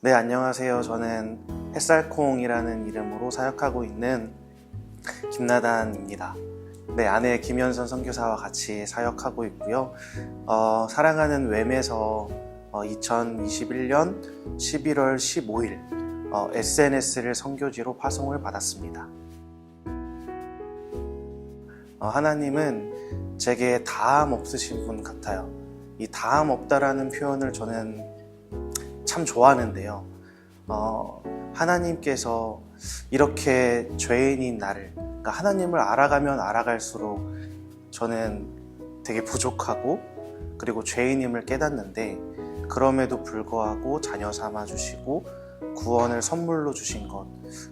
네, 안녕하세요. 저는 햇살콩이라는 이름으로 사역하고 있는 김나단입니다. 네, 아내 김현선 선교사와 같이 사역하고 있고요. 사랑하는 웸에서 2021년 11월 15일 SNS를 선교지로 파송을 받았습니다. 하나님은 제게 다함 없으신 분 같아요. 이 다함 없다라는 표현을 저는 참 좋아하는데요. 하나님께서 이렇게 죄인인 나를, 그러니까 하나님을 알아가면 알아갈수록 저는 되게 부족하고 그리고 죄인임을 깨닫는데, 그럼에도 불구하고 자녀 삼아 주시고 구원을 선물로 주신 것,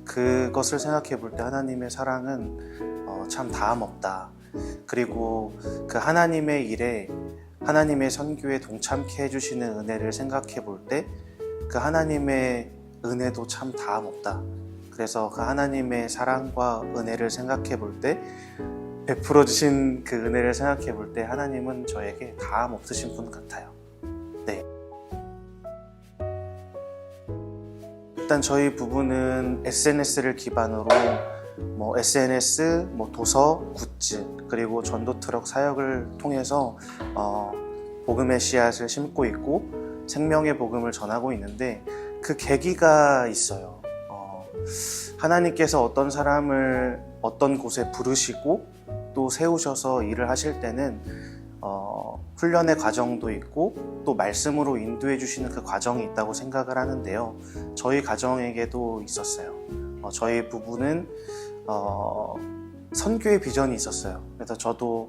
그것을 생각해 볼 때 하나님의 사랑은 참 다함 없다. 그리고 그 하나님의 일에, 하나님의 선교에 동참케 해주시는 은혜를 생각해 볼 때 그 하나님의 은혜도 참 다함 없다. 그래서 그 하나님의 사랑과 은혜를 생각해 볼 때, 베풀어 주신 그 은혜를 생각해 볼 때 하나님은 저에게 다함 없으신 분 같아요. 네. 일단 저희 부부는 SNS를 기반으로 SNS, 도서, 굿즈, 그리고 전도 트럭 사역을 통해서 복음의 씨앗을 심고 있고 생명의 복음을 전하고 있는데, 그 계기가 있어요. 하나님께서 어떤 사람을 어떤 곳에 부르시고 또 세우셔서 일을 하실 때는 훈련의 과정도 있고 또 말씀으로 인도해 주시는 그 과정이 있다고 생각을 하는데요. 저희 가정에게도 있었어요. 저희 부부는 선교의 비전이 있었어요. 그래서 저도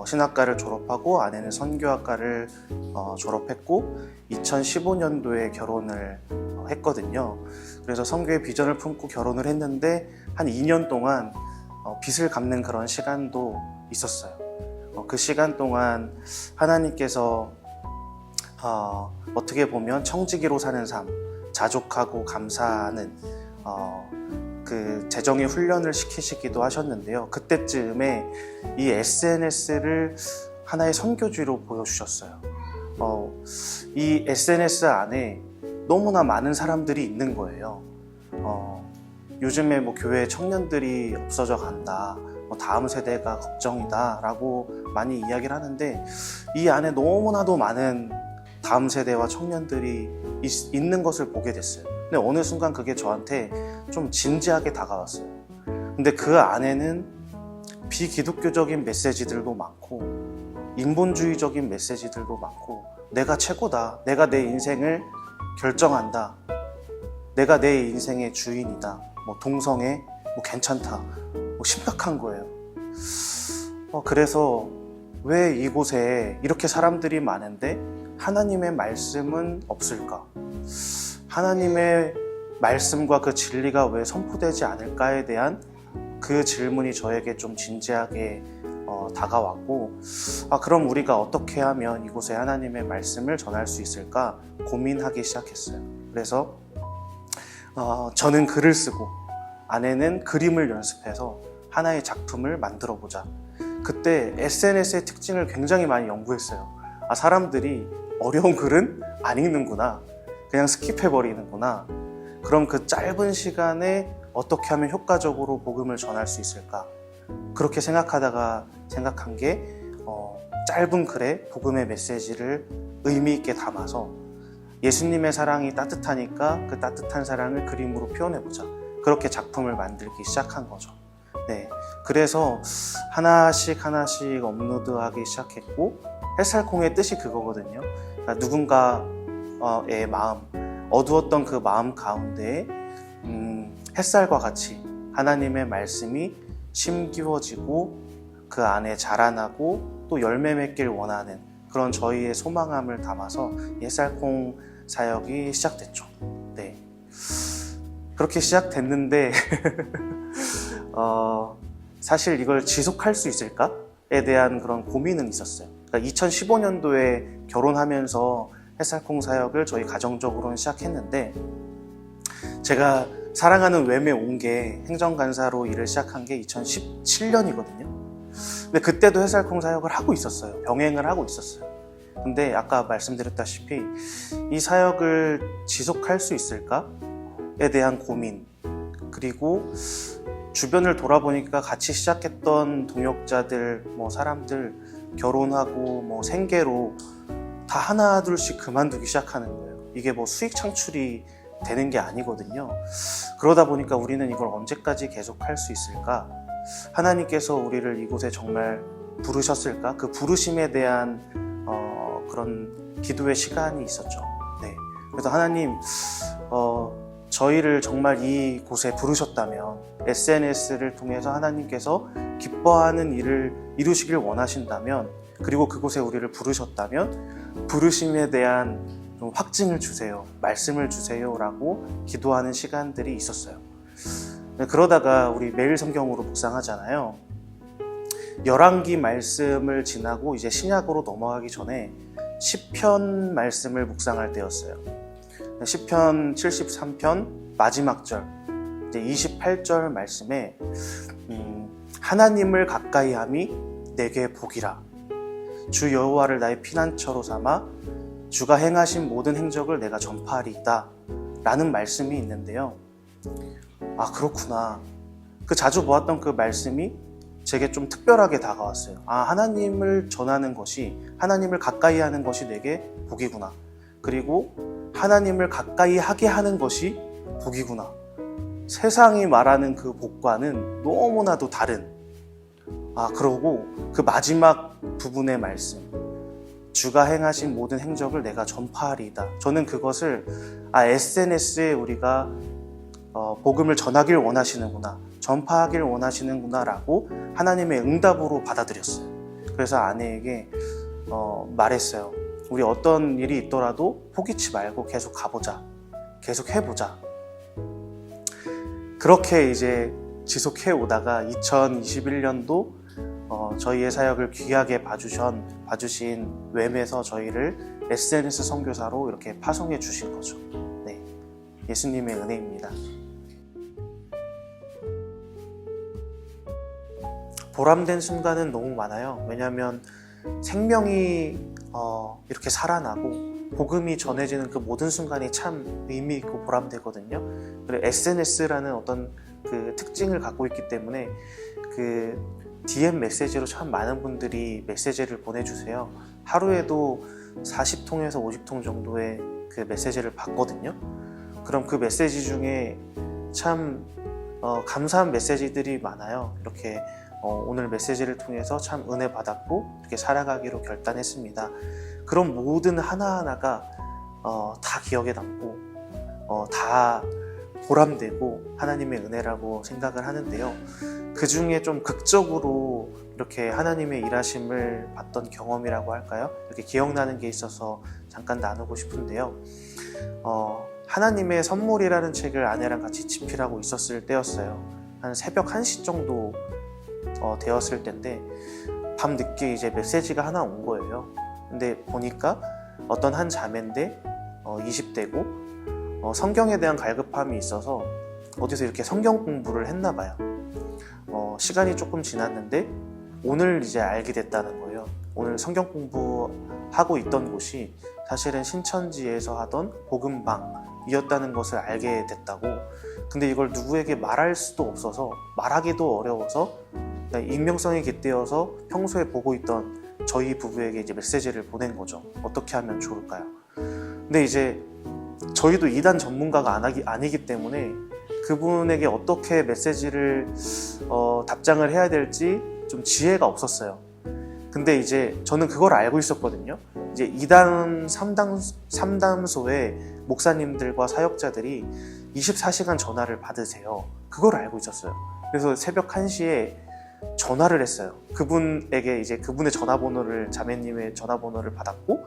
신학과를 졸업하고 아내는 선교학과를 졸업했고 2015년도에 결혼을 했거든요. 그래서 선교의 비전을 품고 결혼을 했는데 한 2년 동안 빚을 갚는 그런 시간도 있었어요. 그 시간 동안 하나님께서 어떻게 보면 청지기로 사는 삶, 자족하고 감사하는 그 재정의 훈련을 시키시기도 하셨는데요. 그때쯤에 이 SNS를 하나의 선교지로 보여주셨어요. 이 SNS 안에 너무나 많은 사람들이 있는 거예요. 요즘에 교회 청년들이 없어져 간다, 다음 세대가 걱정이다 라고 많이 이야기를 하는데, 이 안에 너무나도 많은 다음 세대와 청년들이 있는 것을 보게 됐어요. 근데 어느 순간 그게 저한테 좀 진지하게 다가왔어요. 근데 그 안에는 비기독교적인 메시지들도 많고 인본주의적인 메시지들도 많고, 내가 최고다, 내가 내 인생을 결정한다, 내가 내 인생의 주인이다, 동성애 괜찮다, 심각한 거예요. 그래서 왜 이곳에 이렇게 사람들이 많은데 하나님의 말씀은 없을까? 하나님의 말씀과 그 진리가 왜 선포되지 않을까에 대한 그 질문이 저에게 좀 진지하게 다가왔고, 그럼 우리가 어떻게 하면 이곳에 하나님의 말씀을 전할 수 있을까 고민하기 시작했어요. 그래서 저는 글을 쓰고 아내는 그림을 연습해서 하나의 작품을 만들어 보자. 그때 SNS의 특징을 굉장히 많이 연구했어요. 사람들이 어려운 글은 안 읽는구나, 그냥 스킵해버리는구나. 그럼 그 짧은 시간에 어떻게 하면 효과적으로 복음을 전할 수 있을까? 그렇게 생각하다가 생각한 게 짧은 글에 복음의 메시지를 의미 있게 담아서 예수님의 사랑이 따뜻하니까 그 따뜻한 사랑을 그림으로 표현해보자. 그렇게 작품을 만들기 시작한 거죠. 네, 그래서 하나씩 업로드하기 시작했고, 햇살콩의 뜻이 그거거든요. 그러니까 누군가의 마음, 어두웠던 그 마음 가운데에 햇살과 같이 하나님의 말씀이 심기워지고 그 안에 자라나고 또 열매 맺길 원하는 그런 저희의 소망함을 담아서 햇살콩 사역이 시작됐죠. 네, 그렇게 시작됐는데 사실 이걸 지속할 수 있을까에 대한 그런 고민은 있었어요. 그러니까 2015년도에 결혼하면서 햇살콩 사역을 저희 가정적으로는 시작했는데, 제가 사랑하는 웸에 온 게 행정간사로 일을 시작한 게 2017년이거든요. 근데 그때도 햇살콩 사역을 하고 있었어요. 병행을 하고 있었어요. 근데 아까 말씀드렸다시피 이 사역을 지속할 수 있을까에 대한 고민, 그리고 주변을 돌아보니까 같이 시작했던 동역자들, 사람들 결혼하고 생계로 다 하나 둘씩 그만두기 시작하는 거예요. 이게 수익 창출이 되는 게 아니거든요. 그러다 보니까 우리는 이걸 언제까지 계속할 수 있을까? 하나님께서 우리를 이곳에 정말 부르셨을까? 그 부르심에 대한 그런 기도의 시간이 있었죠. 네. 그래서 하나님, 저희를 정말 이곳에 부르셨다면, SNS를 통해서 하나님께서 기뻐하는 일을 이루시길 원하신다면, 그리고 그곳에 우리를 부르셨다면 부르심에 대한 좀 확증을 주세요, 말씀을 주세요 라고 기도하는 시간들이 있었어요. 그러다가 우리 매일 성경으로 묵상하잖아요. 열왕기 말씀을 지나고 이제 신약으로 넘어가기 전에 시편 말씀을 묵상할 때였어요. 시편 73편 마지막 절, 이제 28절 말씀에 하나님을 가까이함이 내게 복이라, 주 여호와를 나의 피난처로 삼아 주가 행하신 모든 행적을 내가 전파하리이다 라는 말씀이 있는데요. 아, 그렇구나. 그 자주 보았던 그 말씀이 제게 좀 특별하게 다가왔어요. 아, 하나님을 전하는 것이, 하나님을 가까이 하는 것이 내게 복이구나. 그리고 하나님을 가까이 하게 하는 것이 복이구나. 세상이 말하는 그 복과는 너무나도 다른, 그러고 그 마지막 부분의 말씀, 주가 행하신 모든 행적을 내가 전파하리이다. 저는 그것을 SNS에 우리가 복음을 전하길 원하시는구나, 전파하길 원하시는구나 라고 하나님의 응답으로 받아들였어요. 그래서 아내에게 말했어요. 우리 어떤 일이 있더라도 포기치 말고 계속 가보자, 계속 해보자. 그렇게 이제 지속해 오다가 2021년도 저희의 사역을 귀하게 봐주신 웸에서 저희를 SNS 선교사로 이렇게 파송해 주신 거죠. 네, 예수님의 은혜입니다. 보람된 순간은 너무 많아요. 왜냐하면 생명이 이렇게 살아나고 복음이 전해지는 그 모든 순간이 참 의미 있고 보람되거든요. 그리고 SNS라는 어떤 그 특징을 갖고 있기 때문에 그 DM 메시지로 참 많은 분들이 메시지를 보내주세요. 하루에도 40통에서 50통 정도의 그 메시지를 받거든요. 그럼 그 메시지 중에 참 감사한 메시지들이 많아요. 이렇게 오늘 메시지를 통해서 참 은혜 받았고 이렇게 살아가기로 결단했습니다. 그런 모든 하나하나가 다 기억에 남고 다 보람되고 하나님의 은혜라고 생각을 하는데요. 그 중에 좀 극적으로 이렇게 하나님의 일하심을 봤던 경험이라고 할까요? 이렇게 기억나는 게 있어서 잠깐 나누고 싶은데요. 하나님의 선물이라는 책을 아내랑 같이 집필하고 있었을 때였어요. 한 새벽 1시 정도 되었을 때인데 밤늦게 이제 메시지가 하나 온 거예요. 근데 보니까 어떤 한 자매인데 20대고 성경에 대한 갈급함이 있어서 어디서 이렇게 성경 공부를 했나 봐요. 시간이 조금 지났는데 오늘 이제 알게 됐다는 거예요. 오늘 성경 공부하고 있던 곳이 사실은 신천지에서 하던 복음방이었다는 것을 알게 됐다고. 근데 이걸 누구에게 말할 수도 없어서, 말하기도 어려워서 익명성이 깃대어서 평소에 보고 있던 저희 부부에게 이제 메시지를 보낸 거죠. 어떻게 하면 좋을까요? 근데 이제 저희도 이단 전문가가 아니기 때문에 그분에게 어떻게 메시지를 답장을 해야 될지 좀 지혜가 없었어요. 근데 이제 저는 그걸 알고 있었거든요. 이제 이단 상담소에 목사님들과 사역자들이 24시간 전화를 받으세요. 그걸 알고 있었어요. 그래서 새벽 1시에 전화를 했어요. 그분에게 이제 그분의 전화번호를, 자매님의 전화번호를 받았고,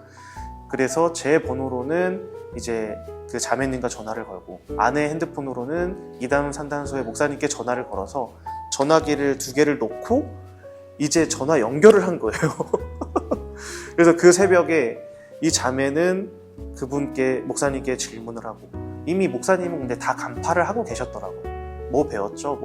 그래서 제 번호로는 이제 그 자매님과 전화를 걸고, 아내 핸드폰으로는 이단 상담소의 목사님께 전화를 걸어서 전화기를 2개를 놓고 이제 전화 연결을 한 거예요. 그래서 그 새벽에 이 자매는 그분께, 목사님께 질문을 하고, 이미 목사님은 근데 다 간파를 하고 계셨더라고요. 뭐 배웠죠?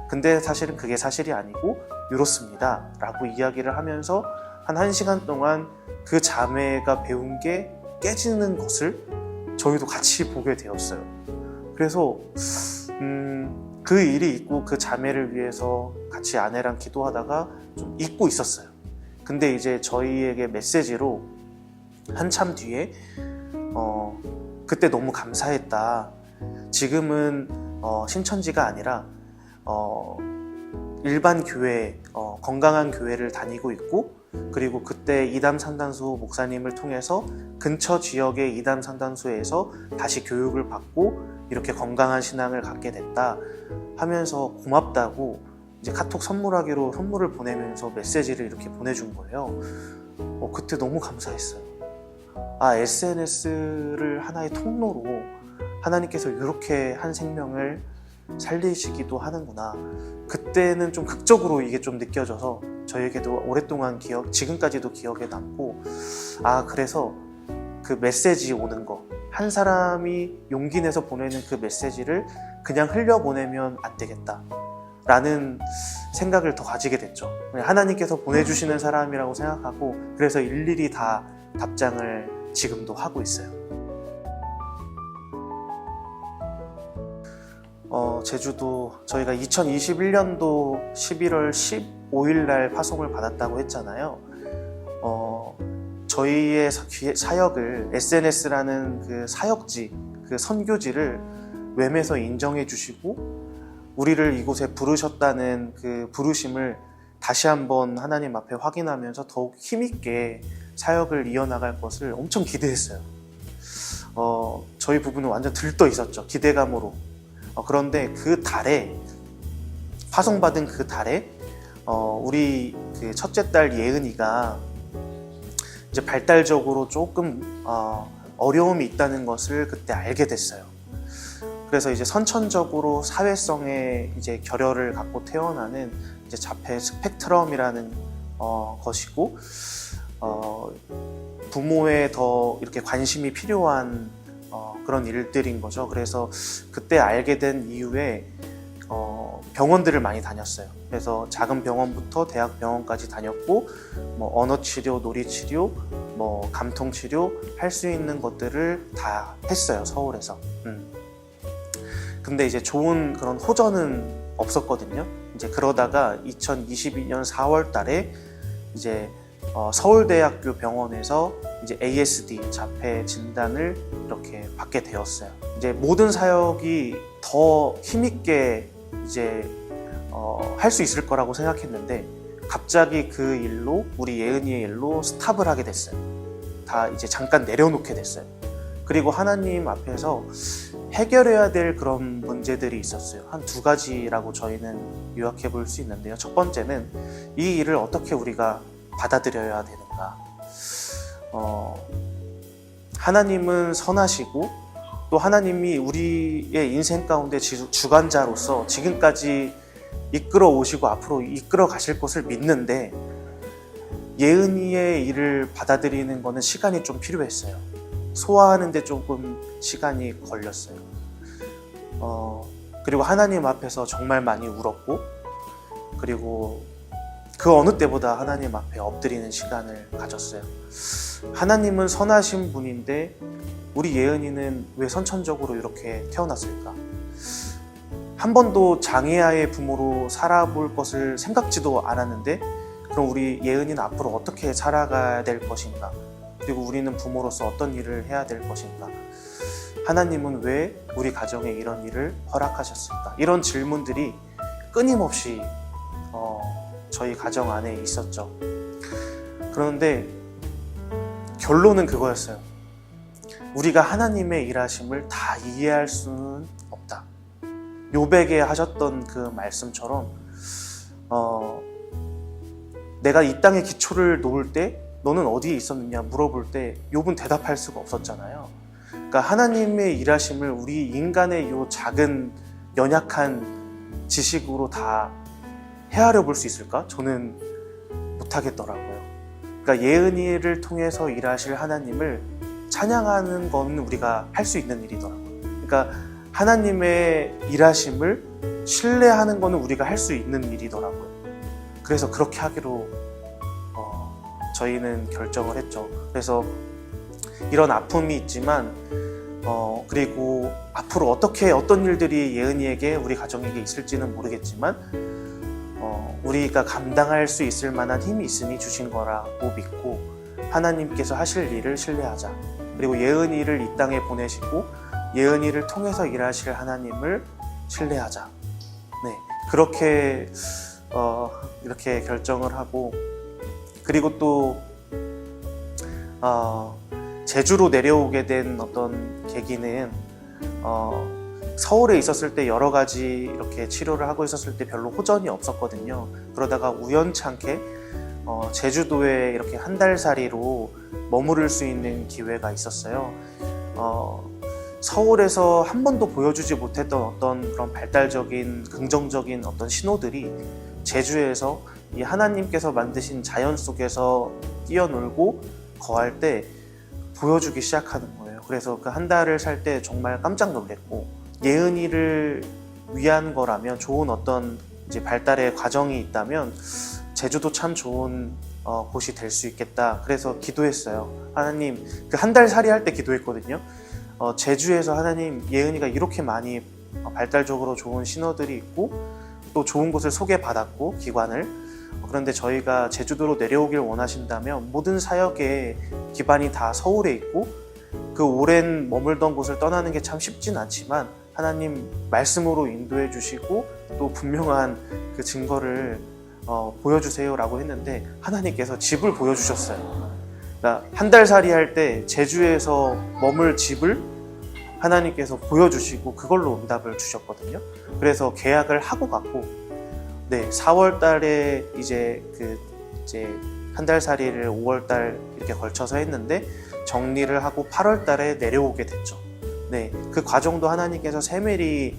근데 사실은 그게 사실이 아니고 이렇습니다 라고 이야기를 하면서 한 1시간 동안 그 자매가 배운 게 깨지는 것을 저희도 같이 보게 되었어요. 그래서 그 일이 있고 그 자매를 위해서 같이 아내랑 기도하다가 좀 잊고 있었어요. 근데 이제 저희에게 메시지로 한참 뒤에 그때 너무 감사했다. 지금은 신천지가 아니라 일반 교회, 건강한 교회를 다니고 있고, 그리고 그때 이담 상담소 목사님을 통해서 근처 지역의 이담 상담소에서 다시 교육을 받고 이렇게 건강한 신앙을 갖게 됐다 하면서 고맙다고 이제 카톡 선물하기로 선물을 보내면서 메시지를 이렇게 보내준 거예요. 그때 너무 감사했어요. SNS를 하나의 통로로 하나님께서 이렇게 한 생명을 살리시기도 하는구나. 그때는 좀 극적으로 이게 좀 느껴져서 저에게도 오랫동안 지금까지도 기억에 남고, 그래서 그 메시지 오는 거, 한 사람이 용기 내서 보내는 그 메시지를 그냥 흘려보내면 안 되겠다 라는 생각을 더 가지게 됐죠. 하나님께서 보내주시는 사람이라고 생각하고, 그래서 일일이 다 답장을 지금도 하고 있어요. 제주도 저희가 2021년도 11월 15일 날 파송을 받았다고 했잖아요. 저희의 사역을 SNS라는 그 사역지, 그 선교지를 웸에서 인정해 주시고 우리를 이곳에 부르셨다는 그 부르심을 다시 한번 하나님 앞에 확인하면서 더욱 힘있게 사역을 이어나갈 것을 엄청 기대했어요. 저희 부부는 완전 들떠 있었죠. 기대감으로. 그런데 그 달에, 파송받은 그 달에 우리 그 첫째 딸 예은이가 이제 발달적으로 조금 어려움이 있다는 것을 그때 알게 됐어요. 그래서 이제 선천적으로 사회성의 이제 결여를 갖고 태어나는 이제 자폐 스펙트럼이라는 것이고, 부모의 더 이렇게 관심이 필요한 그런 일들인 거죠. 그래서 그때 알게 된 이후에 병원들을 많이 다녔어요. 그래서 작은 병원부터 대학 병원까지 다녔고, 언어치료, 놀이치료, 감통치료 할 수 있는 것들을 다 했어요, 서울에서. 근데 이제 좋은 그런 호전은 없었거든요. 이제 그러다가 2022년 4월 달에 이제 서울대학교 병원에서 이제 ASD 자폐 진단을 이렇게 받게 되었어요. 이제 모든 사역이 더 힘있게 이제 할 수 있을 거라고 생각했는데 갑자기 그 일로, 우리 예은이의 일로 스탑을 하게 됐어요. 다 이제 잠깐 내려놓게 됐어요. 그리고 하나님 앞에서 해결해야 될 그런 문제들이 있었어요. 한 두 가지라고 저희는 요약해 볼 수 있는데요. 첫 번째는 이 일을 어떻게 우리가 받아들여야 되는가. 하나님은 선하시고 또 하나님이 우리의 인생 가운데 주관자로서 지금까지 이끌어 오시고 앞으로 이끌어 가실 것을 믿는데, 예은이의 일을 받아들이는 것은 시간이 좀 필요했어요. 소화하는 데 조금 시간이 걸렸어요. 그리고 하나님 앞에서 정말 많이 울었고, 그리고 그 어느 때보다 하나님 앞에 엎드리는 시간을 가졌어요. 하나님은 선하신 분인데 우리 예은이는 왜 선천적으로 이렇게 태어났을까? 한 번도 장애아의 부모로 살아볼 것을 생각지도 않았는데, 그럼 우리 예은이는 앞으로 어떻게 살아가야 될 것인가? 그리고 우리는 부모로서 어떤 일을 해야 될 것인가? 하나님은 왜 우리 가정에 이런 일을 허락하셨을까? 이런 질문들이 끊임없이 저희 가정 안에 있었죠. 그런데 결론은 그거였어요. 우리가 하나님의 일하심을 다 이해할 수는 없다. 욥에게 하셨던 그 말씀처럼 내가 이 땅의 기초를 놓을 때 너는 어디에 있었느냐 물어볼 때 욥은 대답할 수가 없었잖아요. 그러니까 하나님의 일하심을 우리 인간의 이 작은 연약한 지식으로 다 헤아려 볼 수 있을까? 저는 못하겠더라고요. 그러니까 예은이를 통해서 일하실 하나님을 찬양하는 건 우리가 할 수 있는 일이더라고요. 그러니까 하나님의 일하심을 신뢰하는 거는 우리가 할 수 있는 일이더라고요. 그래서 그렇게 하기로 저희는 결정을 했죠. 그래서 이런 아픔이 있지만 그리고 앞으로 어떤 일들이 예은이에게 우리 가정에게 있을지는 모르겠지만 우리가 감당할 수 있을 만한 힘이 있으니 주신 거라고 믿고 하나님께서 하실 일을 신뢰하자. 그리고 예은이를 이 땅에 보내시고 예은이를 통해서 일하실 하나님을 신뢰하자. 네, 그렇게 이렇게 결정을 하고, 그리고 또 제주로 내려오게 된 어떤 계기는 서울에 있었을 때 여러 가지 이렇게 치료를 하고 있었을 때 별로 호전이 없었거든요. 그러다가 우연찮게 제주도에 이렇게 한 달살이로 머무를 수 있는 기회가 있었어요. 서울에서 한 번도 보여주지 못했던 어떤 그런 발달적인 긍정적인 어떤 신호들이 제주에서 이 하나님께서 만드신 자연 속에서 뛰어놀고 거할 때 보여주기 시작하는 거예요. 그래서 그 한 달을 살 때 정말 깜짝 놀랐고, 예은이를 위한 거라면, 좋은 어떤 이제 발달의 과정이 있다면 제주도 참 좋은 곳이 될 수 있겠다. 그래서 기도했어요. 하나님, 그 한 달 살이 할 때 기도했거든요. 제주에서 하나님, 예은이가 이렇게 많이 발달적으로 좋은 신호들이 있고 또 좋은 곳을 소개받았고, 기관을, 그런데 저희가 제주도로 내려오길 원하신다면 모든 사역의 기반이 다 서울에 있고 그 오랜 머물던 곳을 떠나는 게 참 쉽진 않지만 하나님 말씀으로 인도해 주시고 또 분명한 그 증거를 보여주세요 라고 했는데 하나님께서 집을 보여주셨어요. 그러니까 한 달 살이 할 때 제주에서 머물 집을 하나님께서 보여주시고 그걸로 응답을 주셨거든요. 그래서 계약을 하고 갔고, 네, 4월 달에 이제 한 달 살이를 5월 달 이렇게 걸쳐서 했는데 정리를 하고 8월 달에 내려오게 됐죠. 네, 그 과정도 하나님께서 세밀히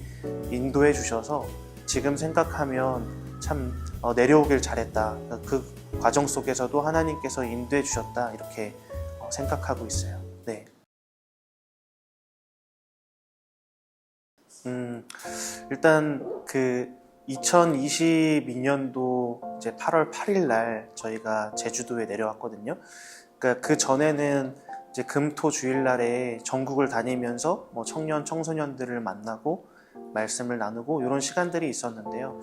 인도해 주셔서 지금 생각하면 참 내려오길 잘했다. 그 과정 속에서도 하나님께서 인도해 주셨다. 이렇게 생각하고 있어요. 네. 일단 그 2022년도 이제 8월 8일 날 저희가 제주도에 내려왔거든요. 그러니까 그 전에는 이제 금토 주일날에 전국을 다니면서 뭐 청년 청소년들을 만나고 말씀을 나누고 이런 시간들이 있었는데요.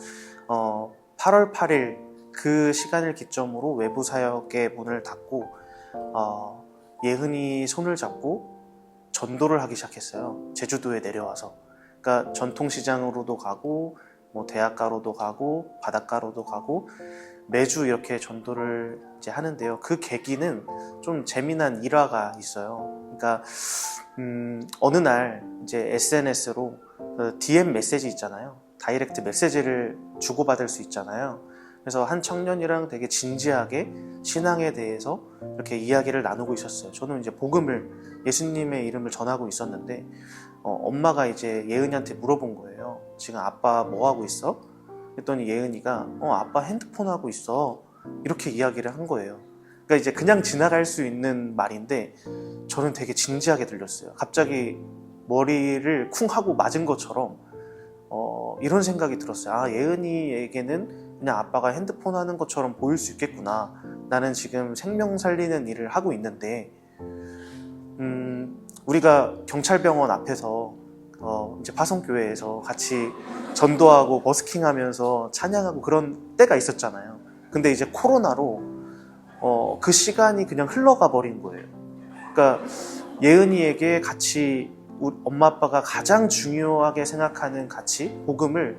8월 8일 그 시간을 기점으로 외부 사역의 문을 닫고 예은이 손을 잡고 전도를 하기 시작했어요. 제주도에 내려와서. 그러니까 전통시장으로도 가고 뭐 대학가로도 가고 바닷가로도 가고 매주 이렇게 전도를 이제 하는데요. 그 계기는 좀 재미난 일화가 있어요. 그러니까 어느 날 이제 SNS로 DM 메시지 있잖아요. 다이렉트 메시지를 주고받을 수 있잖아요. 그래서 한 청년이랑 되게 진지하게 신앙에 대해서 이렇게 이야기를 나누고 있었어요. 저는 이제 복음을, 예수님의 이름을 전하고 있었는데 엄마가 이제 예은이한테 물어본 거예요. 지금 아빠 뭐 하고 있어? 했더니 예은이가 아빠 핸드폰 하고 있어. 이렇게 이야기를 한 거예요. 그러니까 이제 그냥 지나갈 수 있는 말인데 저는 되게 진지하게 들렸어요. 갑자기 머리를 쿵 하고 맞은 것처럼 이런 생각이 들었어요. 아, 예은이에게는 그냥 아빠가 핸드폰 하는 것처럼 보일 수 있겠구나. 나는 지금 생명 살리는 일을 하고 있는데 우리가 경찰병원 앞에서 이제 파송교회에서 같이 전도하고 버스킹하면서 찬양하고 그런 때가 있었잖아요. 근데 이제 코로나로 그 시간이 그냥 흘러가 버린 거예요. 그러니까 예은이에게 같이 엄마 아빠가 가장 중요하게 생각하는 가치, 복음을,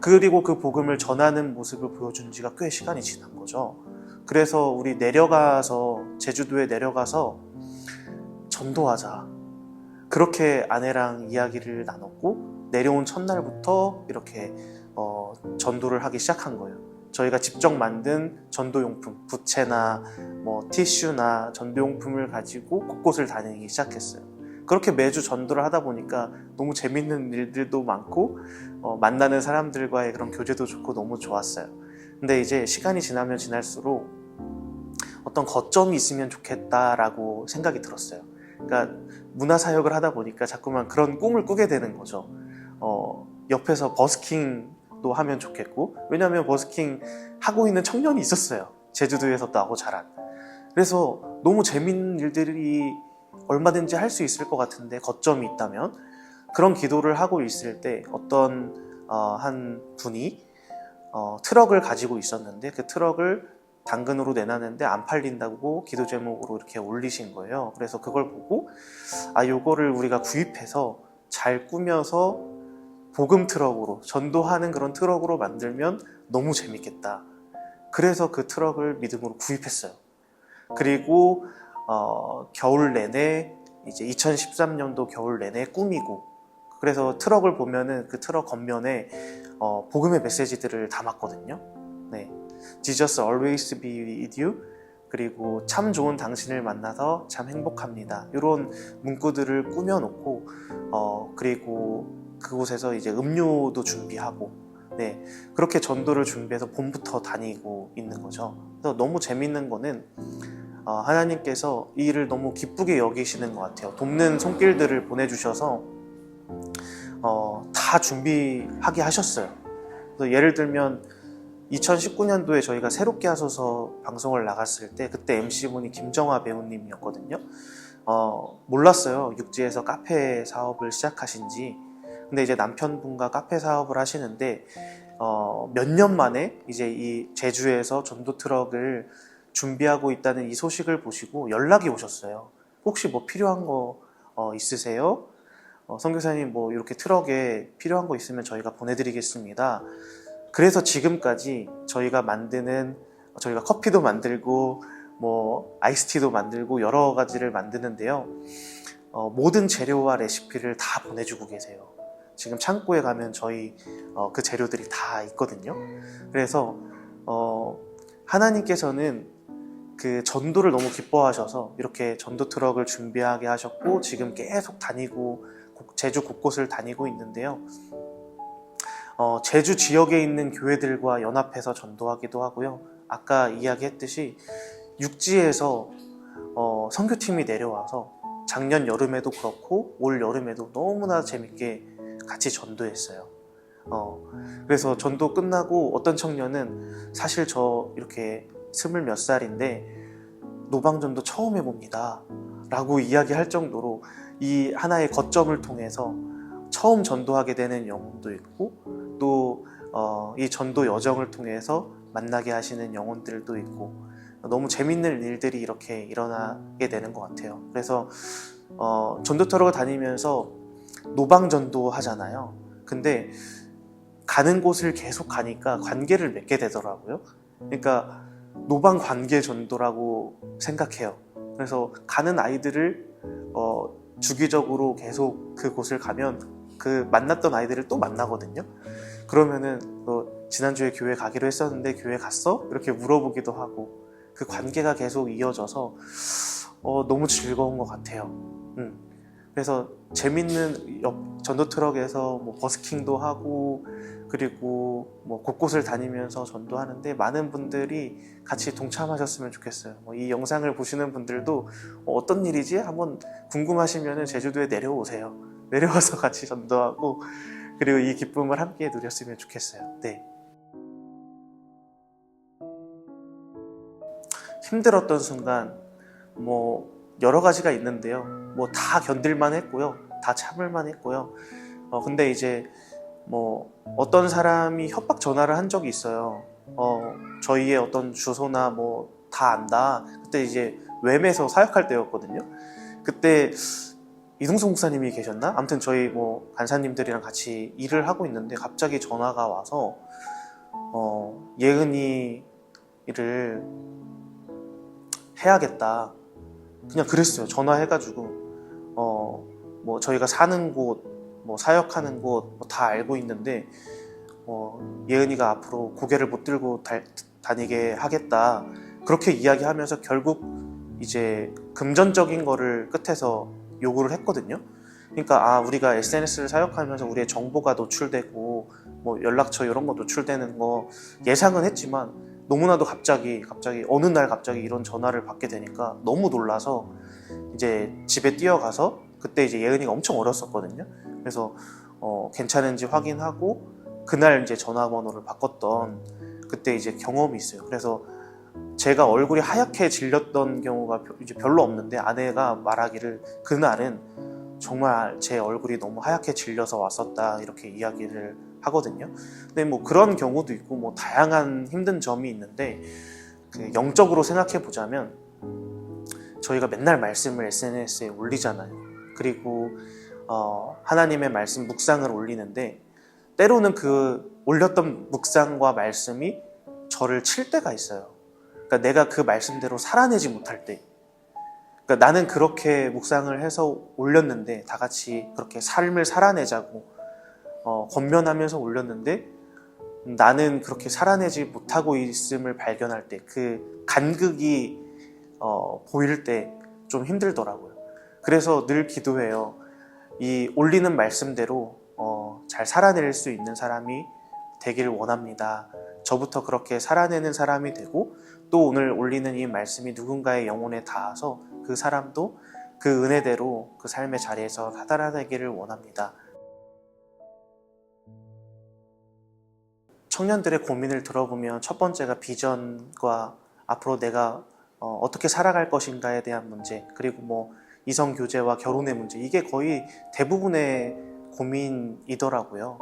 그리고 그 복음을 전하는 모습을 보여준 지가 꽤 시간이 지난 거죠. 그래서 우리 제주도에 내려가서 전도하자. 그렇게 아내랑 이야기를 나눴고 내려온 첫날부터 이렇게 전도를 하기 시작한 거예요. 저희가 직접 만든 전도용품, 부채나 뭐 티슈나 전도용품을 가지고 곳곳을 다니기 시작했어요. 그렇게 매주 전도를 하다 보니까 너무 재밌는 일들도 많고 만나는 사람들과의 그런 교제도 좋고 너무 좋았어요. 근데 이제 시간이 지나면 지날수록 어떤 거점이 있으면 좋겠다라고 생각이 들었어요. 그러니까 문화사역을 하다 보니까 자꾸만 그런 꿈을 꾸게 되는 거죠. 옆에서 버스킹도 하면 좋겠고, 왜냐하면 버스킹 하고 있는 청년이 있었어요. 제주도에서 나고 자란. 그래서 너무 재밌는 일들이 얼마든지 할 수 있을 것 같은데 거점이 있다면 그런 기도를 하고 있을 때 어떤 한 분이 트럭을 가지고 있었는데 그 트럭을 당근으로 내놨는데 안 팔린다고 기도 제목으로 이렇게 올리신 거예요. 그래서 그걸 보고 요거를 우리가 구입해서 잘 꾸며서 복음 트럭으로 전도하는 그런 트럭으로 만들면 너무 재밌겠다. 그래서 그 트럭을 믿음으로 구입했어요. 그리고 겨울 내내 이제 2013년도 겨울 내내 꾸미고 그래서 트럭을 보면은 그 트럭 겉면에 복음의 메시지들을 담았거든요. 네, Jesus always be with you. 그리고 참 좋은 당신을 만나서 참 행복합니다. 이런 문구들을 꾸며놓고 그리고 그곳에서 이제 음료도 준비하고 네, 그렇게 전도를 준비해서 봄부터 다니고 있는 거죠. 그래서 너무 재밌는 거는 하나님께서 이 일을 너무 기쁘게 여기시는 것 같아요. 돕는 손길들을 보내주셔서 다 준비하게 하셨어요. 그래서 예를 들면 2019년도에 저희가 새롭게 하소서 방송을 나갔을 때 그때 MC분이 김정화 배우님이었거든요. 몰랐어요. 육지에서 카페 사업을 시작하신지. 근데 이제 남편분과 카페 사업을 하시는데 몇 년 만에 이제 이 제주에서 전도 트럭을 준비하고 있다는 이 소식을 보시고 연락이 오셨어요. 혹시 뭐 필요한 거 있으세요? 선교사님 뭐 이렇게 트럭에 필요한 거 있으면 저희가 보내드리겠습니다. 그래서 지금까지 저희가 커피도 만들고 뭐 아이스티도 만들고 여러 가지를 만드는데요. 모든 재료와 레시피를 다 보내주고 계세요. 지금 창고에 가면 저희 그 재료들이 다 있거든요. 그래서 하나님께서는 그 전도를 너무 기뻐하셔서 이렇게 전도 트럭을 준비하게 하셨고 지금 계속 다니고 제주 곳곳을 다니고 있는데요. 제주 지역에 있는 교회들과 연합해서 전도하기도 하고요. 아까 이야기했듯이 육지에서 선교팀이 내려와서 작년 여름에도 그렇고 올 여름에도 너무나 재밌게 같이 전도했어요. 그래서 전도 끝나고 어떤 청년은 사실 저 이렇게 20몇 살인데 노방전도 처음 해봅니다 라고 이야기할 정도로 이 하나의 거점을 통해서 처음 전도하게 되는 영혼도 있고 또 이 전도 여정을 통해서 만나게 하시는 영혼들도 있고 너무 재밌는 일들이 이렇게 일어나게 되는 것 같아요. 그래서 전도 트럭을 다니면서 노방전도 하잖아요. 근데 가는 곳을 계속 가니까 관계를 맺게 되더라고요. 그러니까 노방 관계 전도라고 생각해요. 그래서 가는 아이들을 주기적으로 계속 그곳을 가면 그 만났던 아이들을 또 만나거든요. 그러면은 지난주에 교회 가기로 했었는데 교회 갔어? 이렇게 물어보기도 하고 그 관계가 계속 이어져서 너무 즐거운 것 같아요. 그래서 재밌는 전도 트럭에서 뭐 버스킹도 하고 그리고 뭐 곳곳을 다니면서 전도하는데 많은 분들이 같이 동참하셨으면 좋겠어요. 이 영상을 보시는 분들도 어떤 일이지? 한번 궁금하시면 제주도에 내려오세요. 내려와서 같이 전도하고 그리고 이 기쁨을 함께 누렸으면 좋겠어요. 네. 힘들었던 순간 뭐 여러 가지가 있는데요. 뭐 다 견딜만 했고요. 다 참을만 했고요. 근데 이제 뭐 어떤 사람이 협박 전화를 한 적이 있어요. 저희의 어떤 주소나 뭐 다 안다. 그때 이제 웸에서 사역할 때였거든요. 그때 이동성 목사님이 계셨나? 아무튼 저희 뭐 간사님들이랑 같이 일을 하고 있는데 갑자기 전화가 와서 예은이 일을 해야겠다. 그냥 그랬어요. 전화해가지고 뭐 저희가 사는 곳, 뭐 사역하는 곳 다 알고 있는데 예은이가 앞으로 고개를 못 들고 다니게 하겠다. 그렇게 이야기하면서 결국 이제 금전적인 거를 끝에서 요구를 했거든요. 그러니까 우리가 SNS를 사역하면서 우리의 정보가 노출되고 뭐 연락처 이런 거 노출되는 거 예상은 했지만 너무나도 갑자기 어느 날 갑자기 이런 전화를 받게 되니까 너무 놀라서 이제 집에 뛰어가서 그때 이제 예은이가 엄청 어렸었거든요. 그래서 괜찮은지 확인하고 그날 이제 전화번호를 바꿨던 그때 이제 경험이 있어요. 그래서 제가 얼굴이 하얗게 질렸던 경우가 이제 별로 없는데 아내가 말하기를 그날은 정말 제 얼굴이 너무 하얗게 질려서 왔었다 이렇게 이야기를 하거든요. 근데 뭐 그런 경우도 있고 뭐 다양한 힘든 점이 있는데 그 영적으로 생각해 보자면 저희가 맨날 말씀을 SNS에 올리잖아요. 그리고 하나님의 말씀 묵상을 올리는데 때로는 그 올렸던 묵상과 말씀이 저를 칠 때가 있어요. 그러니까 내가 그 말씀대로 살아내지 못할 때, 그러니까 나는 그렇게 묵상을 해서 올렸는데 다 같이 그렇게 삶을 살아내자고 권면하면서 올렸는데 나는 그렇게 살아내지 못하고 있음을 발견할 때 그 간극이 보일 때 좀 힘들더라고요. 그래서 늘 기도해요. 이 올리는 말씀대로 잘 살아낼 수 있는 사람이 되길 원합니다. 저부터 그렇게 살아내는 사람이 되고 또 오늘 올리는 이 말씀이 누군가의 영혼에 닿아서 그 사람도 그 은혜대로 그 삶의 자리에서 살아내기를 원합니다. 청년들의 고민을 들어보면 첫 번째가 비전과 앞으로 내가 어떻게 살아갈 것인가에 대한 문제, 그리고 뭐 이성 교제와 결혼의 문제, 이게 거의 대부분의 고민이더라고요.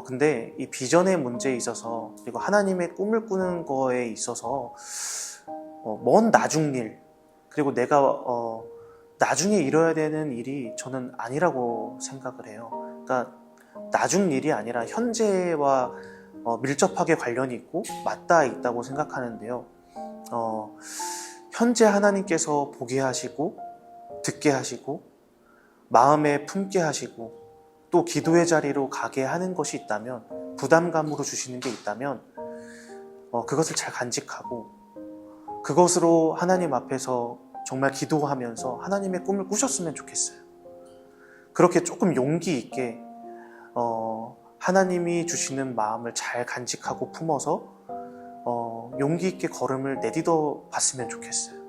근데 이 비전의 문제에 있어서, 그리고 하나님의 꿈을 꾸는 거에 있어서 먼 나중 일, 그리고 내가 나중에 이뤄야 되는 일이 저는 아니라고 생각을 해요. 그러니까 나중 일이 아니라 현재와 밀접하게 관련이 있고 맞닿아 있다고 생각하는데요. 현재 하나님께서 보게 하시고 듣게 하시고 마음에 품게 하시고 또 기도의 자리로 가게 하는 것이 있다면, 부담감으로 주시는 게 있다면 그것을 잘 간직하고 그것으로 하나님 앞에서 정말 기도하면서 하나님의 꿈을 꾸셨으면 좋겠어요. 그렇게 조금 용기 있게 하나님이 주시는 마음을 잘 간직하고 품어서 용기 있게 걸음을 내딛어 봤으면 좋겠어요.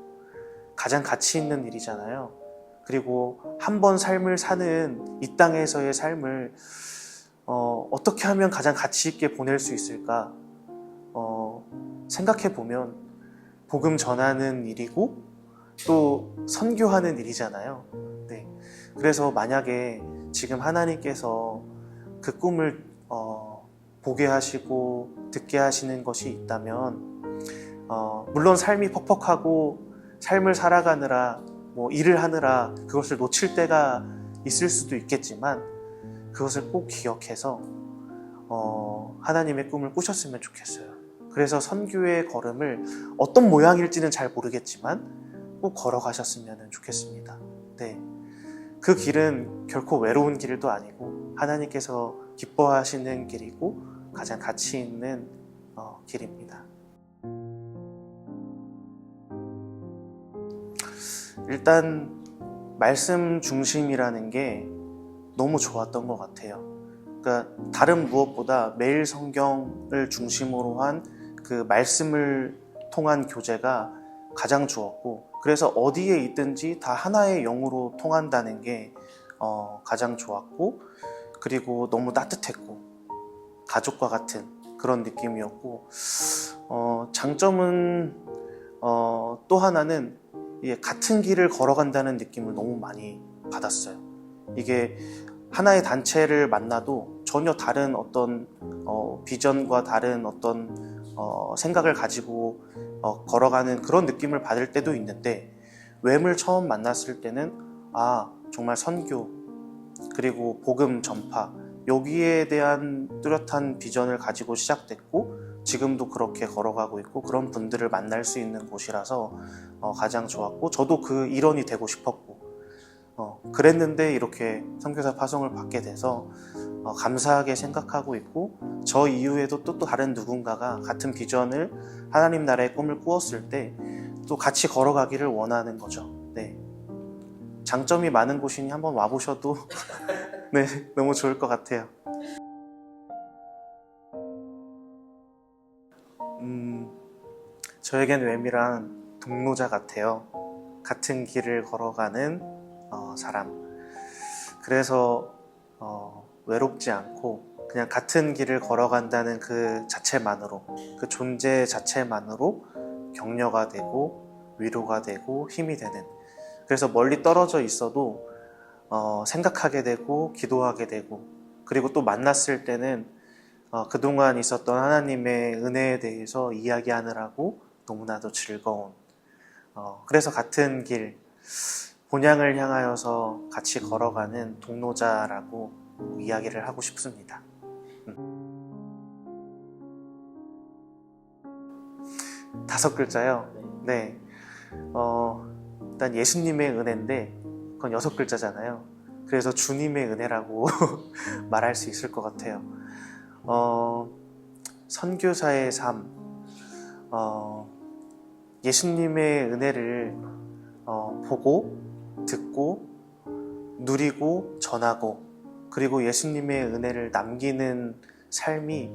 가장 가치 있는 일이잖아요. 그리고 한 번 삶을 사는 이 땅에서의 삶을 어떻게 하면 가장 가치 있게 보낼 수 있을까 생각해 보면 복음 전하는 일이고 또 선교하는 일이잖아요. 네. 그래서 만약에 지금 하나님께서 그 꿈을 보게 하시고 듣게 하시는 것이 있다면 물론 삶이 퍽퍽하고 삶을 살아가느라 뭐 일을 하느라 그것을 놓칠 때가 있을 수도 있겠지만 그것을 꼭 기억해서 하나님의 꿈을 꾸셨으면 좋겠어요. 그래서 선교의 걸음을 어떤 모양일지는 잘 모르겠지만 꼭 걸어가셨으면 좋겠습니다. 네. 그 길은 결코 외로운 길도 아니고 하나님께서 기뻐하시는 길이고 가장 가치 있는 길입니다. 일단 말씀 중심이라는 게 너무 좋았던 것 같아요. 그러니까 다른 무엇보다 매일 성경을 중심으로 한 그 말씀을 통한 교제가 가장 좋았고, 그래서 어디에 있든지 다 하나의 영으로 통한다는 게 가장 좋았고, 그리고 너무 따뜻했고 가족과 같은 그런 느낌이었고, 장점은 또 하나는 이게 같은 길을 걸어간다는 느낌을 너무 많이 받았어요. 이게 하나의 단체를 만나도 전혀 다른 어떤 비전과 다른 어떤 생각을 가지고 걸어가는 그런 느낌을 받을 때도 있는데, 웸을 처음 만났을 때는 정말 선교 그리고 복음 전파, 여기에 대한 뚜렷한 비전을 가지고 시작됐고 지금도 그렇게 걸어가고 있고 그런 분들을 만날 수 있는 곳이라서 가장 좋았고, 저도 그 일원이 되고 싶었고 그랬는데 이렇게 선교사 파송을 받게 돼서 감사하게 생각하고 있고, 저 이후에도 또 다른 누군가가 같은 비전을, 하나님 나라의 꿈을 꾸었을 때 또 같이 걸어가기를 원하는 거죠. 네. 장점이 많은 곳이니 한번 와보셔도 네, 너무 좋을 것 같아요. 저에겐 웸이란 동로자 같아요. 같은 길을 걸어가는 사람. 그래서 외롭지 않고 그냥 같은 길을 걸어간다는 그 자체만으로, 그 존재 자체만으로 격려가 되고 위로가 되고 힘이 되는, 그래서 멀리 떨어져 있어도 생각하게 되고 기도하게 되고, 그리고 또 만났을 때는 그동안 있었던 하나님의 은혜에 대해서 이야기하느라고 너무나도 즐거운, 그래서 같은 길, 본향을 향하여서 같이 걸어가는 동로자라고 이야기를 하고 싶습니다. 다섯 글자요? 네. 일단 예수님의 은혜인데 그건 여섯 글자잖아요. 그래서 주님의 은혜라고 말할 수 있을 것 같아요. 선교사의 삶, 예수님의 은혜를 보고 듣고 누리고 전하고, 그리고 예수님의 은혜를 남기는 삶이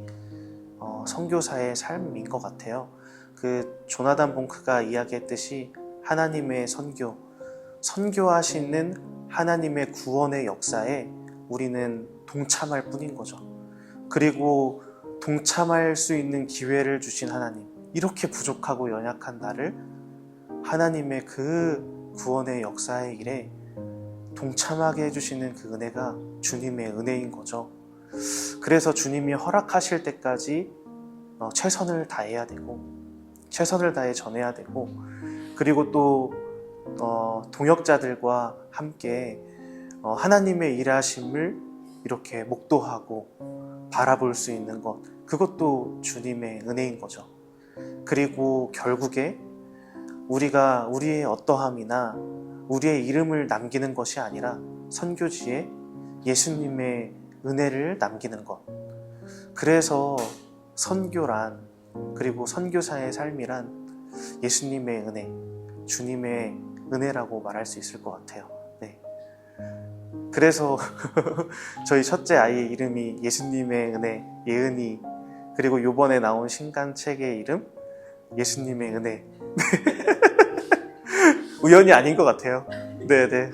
선교사의 삶인 것 같아요. 그 조나단 봉크가 이야기했듯이 하나님의 선교하시는 하나님의 구원의 역사에 우리는 동참할 뿐인 거죠. 그리고 동참할 수 있는 기회를 주신 하나님, 이렇게 부족하고 연약한 나를 하나님의 그 구원의 역사의 일에 동참하게 해주시는 그 은혜가 주님의 은혜인 거죠. 그래서 주님이 허락하실 때까지 최선을 다해야 되고, 최선을 다해 전해야 되고, 그리고 또 동역자들과 함께 하나님의 일하심을 이렇게 목도하고 바라볼 수 있는 것, 그것도 주님의 은혜인 거죠. 그리고 결국에 우리가 우리의 어떠함이나 우리의 이름을 남기는 것이 아니라 선교지에 예수님의 은혜를 남기는 것, 그래서 선교란, 그리고 선교사의 삶이란 예수님의 은혜, 주님의 은혜라고 말할 수 있을 것 같아요. 네. 그래서 저희 첫째 아이의 이름이 예수님의 은혜, 예은이, 그리고 요번에 나온 신간책의 이름 예수님의 은혜. 우연이 아닌 것 같아요. 네네.